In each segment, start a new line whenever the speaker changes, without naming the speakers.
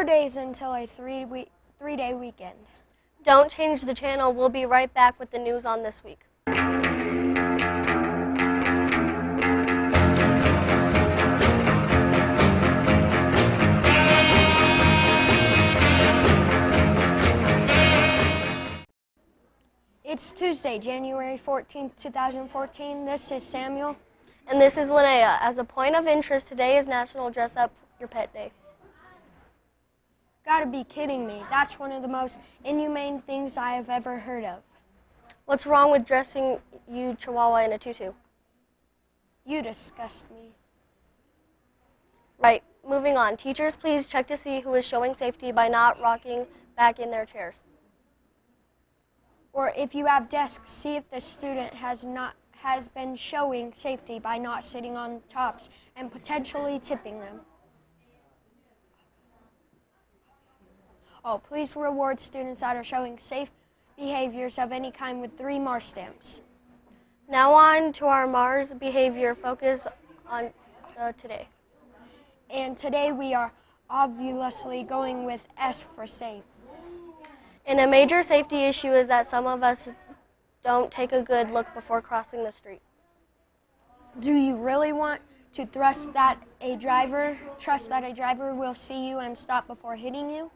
4 days until a three-day weekend.
Don't change the channel. We'll be right back with the news on this week.
It's Tuesday, January 14th, 2014. This is Samuel.
And this is Linnea. As a point of interest, today is National Dress Up Your Pet Day.
Gotta be kidding me. That's one of the most inhumane things I have ever heard of.
What's wrong with dressing your Chihuahua in a tutu?
You disgust me.
Right, moving on. Teachers, please check to see who is showing safety by not rocking back in their chairs.
Or if you have desks, see if the student has been showing safety by not sitting on tops and potentially tipping them. Oh, please reward students that are showing safe behaviors of any kind with 3 Mars stamps.
Now on to our Mars behavior focus on today.
And today we are obviously going with S for safe.
And a major safety issue is that some of us don't take a good look before crossing the street.
Do you really want to trust that a driver will see you and stop before hitting you?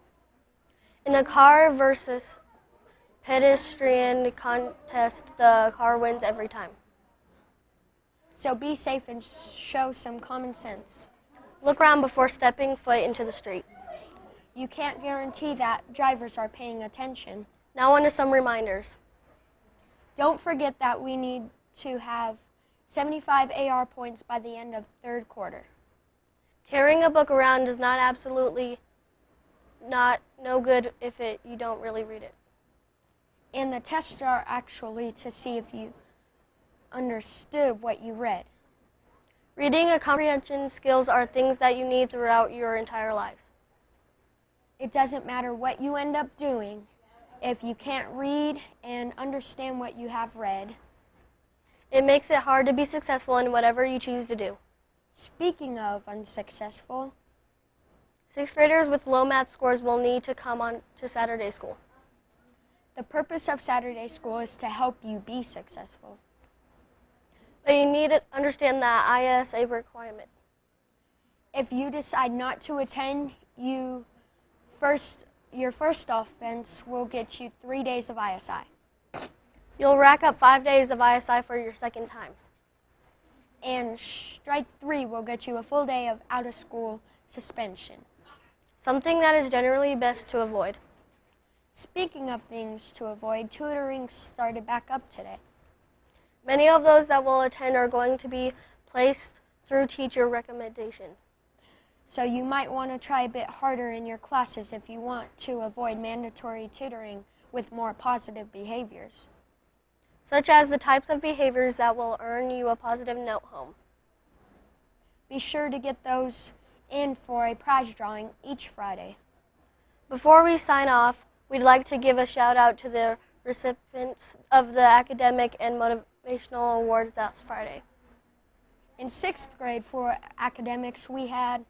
In a car versus pedestrian contest, the car wins every time.
So be safe and show some common sense.
Look around before stepping foot into the street.
You can't guarantee that drivers are paying attention.
Now on to some reminders.
Don't forget that we need to have 75 AR points by the end of 3rd quarter.
Carrying a book around is no good if you don't really read it.
And the tests are actually to see if you understood what you read.
Reading and comprehension skills are things that you need throughout your entire lives.
It doesn't matter what you end up doing if you can't read and understand what you have read.
It makes it hard to be successful in whatever you choose to do.
Speaking of unsuccessful,
6th graders with low math scores will need to come on to Saturday school.
the purpose of Saturday school is to help you be successful.
But you need to understand that ISA requirement.
If you decide not to attend, your first offense will get you 3 days of ISI.
You'll rack up 5 days of ISI for your second time.
And strike 3 will get you a full day of out-of-school suspension.
Something that is generally best to avoid.
Speaking of things to avoid, tutoring started back up today.
Many of those that will attend are going to be placed through teacher recommendation.
So you might want to try a bit harder in your classes if you want to avoid mandatory tutoring with more positive behaviors.
Such as the types of behaviors that will earn you a positive note home.
Be sure to get those in for a prize drawing each Friday.
Before we sign off, we'd like to give a shout out to the recipients of the academic and motivational awards last Friday.
In 6th grade for academics, we had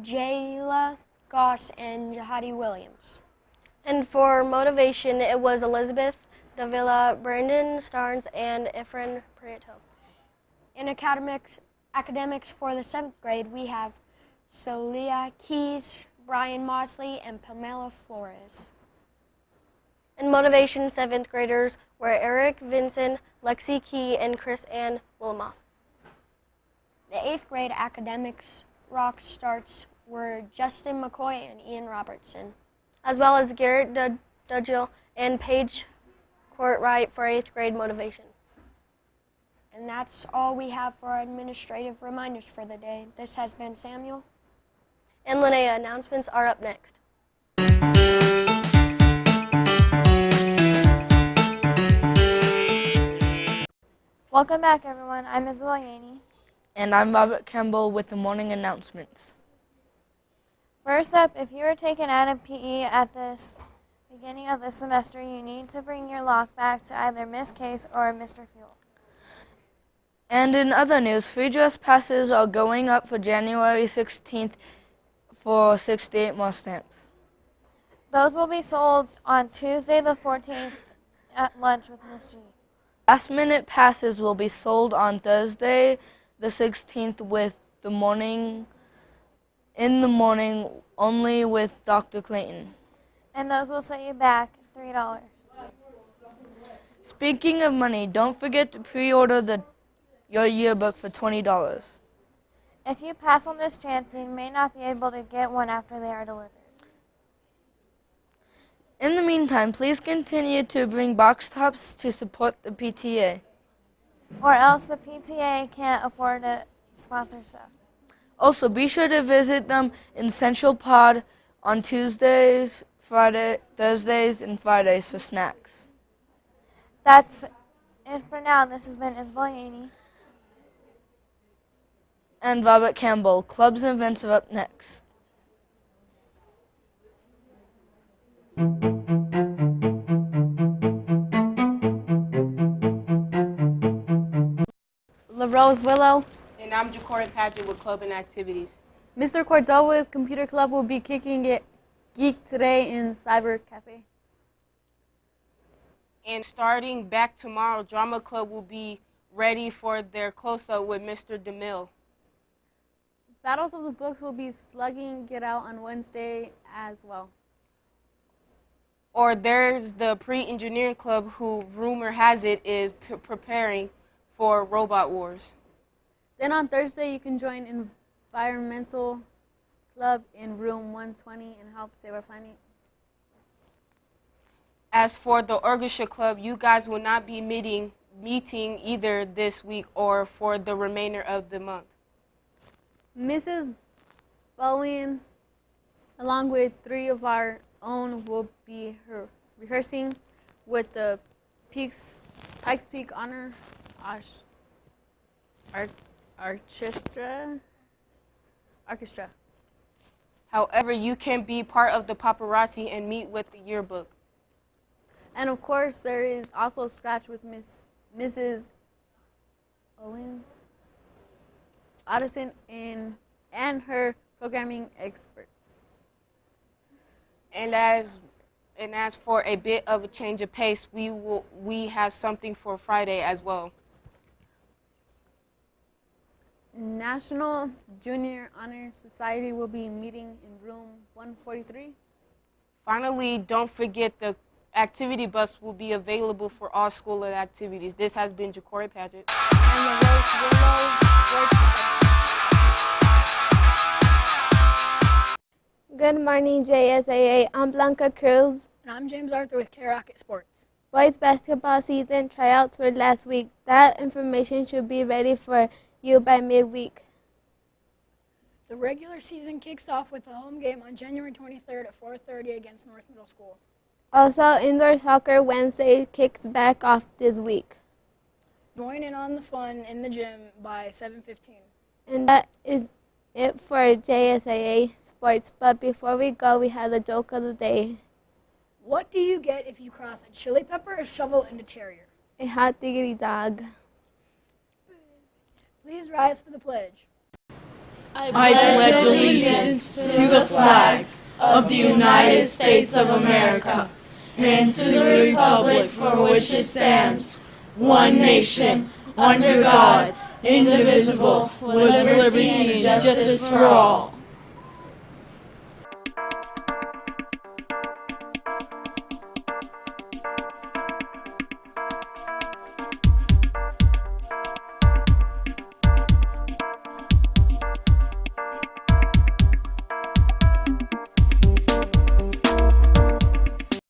Jayla Goss and Jahadi Williams.
And for motivation, it was Elizabeth Davila, Brandon Starnes, and Efren Prieto.
In academics for the 7th grade, we have Celia Keys, Brian Mosley, and Pamela Flores.
In motivation, 7th graders were Eric Vinson, Lexi Key, and Chris Ann Wilmoth.
The 8th grade academics rock starts were Justin McCoy and Ian Robertson,
as well as Garrett Dudgill and Paige Courtwright for 8th grade motivation.
And that's all we have for our administrative reminders for the day. This has been Samuel.
And Linnea. Announcements are up next.
Welcome back, everyone. I'm Isabel Yaney.
And I'm Robert Campbell with the morning announcements.
First up, if you are taking out of PE at this beginning of the semester, you need to bring your lock back to either Miss Case or Mr. Fuel.
And in other news, free dress passes are going up for January 16th for 68 more stamps.
Those will be sold on Tuesday the 14th at lunch with Miss G.
Last minute passes will be sold on Thursday the 16th in the morning only with Dr. Clayton.
And those will set you back $3.
Speaking of money, don't forget to pre-order your yearbook for $20.
If you pass on this chance, you may not be able to get one after they are delivered.
In the meantime, please continue to bring box tops to support the PTA.
Or else the PTA can't afford to sponsor stuff.
Also, be sure to visit them in Central Pod on Tuesdays, Thursdays, and Fridays for snacks.
That's it for now. This has been Isabel Yaney.
And Robert Campbell. Clubs and events are up next.
LaRose Willow.
And I'm Ja'Cory Padgett with Club and Activities.
Mr. Cordova's Computer Club will be kicking it geek today in Cyber Cafe.
And starting back tomorrow, Drama Club will be ready for their close-up with Mr. DeMille.
Battles of the Books will be slugging it out on Wednesday as well.
Or there's the Pre-Engineering Club, who rumor has it is preparing for Robot Wars.
Then on Thursday, you can join Environmental Club in room 120 and help save our planet.
As for the Orchestra Club, you guys will not be meeting either this week or for the remainder of the month.
Mrs. Bowen, along with 3 of our own, will be rehearsing with the Pikes Peak Honor Orchestra.
However, you can be part of the paparazzi and meet with the yearbook.
And of course, there is also Scratch with Mrs. Owens Addison and her programming experts.
And as for a bit of a change of pace, we have something for Friday as well.
National Junior Honor Society will be meeting in room 143.
Finally, don't forget the activity bus will be available for all school activities. This has been Ja'Cory Padgett.
And the Rose Willow Sports Academy.
Good morning, JSAA. I'm Blanca Cruz.
And I'm James Arthur with KRKT Sports.
Boys basketball season tryouts were last week. That information should be ready for you by midweek.
The regular season kicks off with a home game on January 23rd at 4:30 against North Middle School.
Also, indoor soccer Wednesday kicks back off this week.
Join in on the fun in the gym by 7:15.
And that is it for JSAA Sports. But before we go, we have the joke of the day.
What do you get if you cross a chili pepper, a shovel, and a terrier?
A hot diggity dog.
Please rise for the pledge.
I pledge allegiance to the flag of the United States of America and to the republic for which it stands, one nation, under God, indivisible, with liberty and justice for all.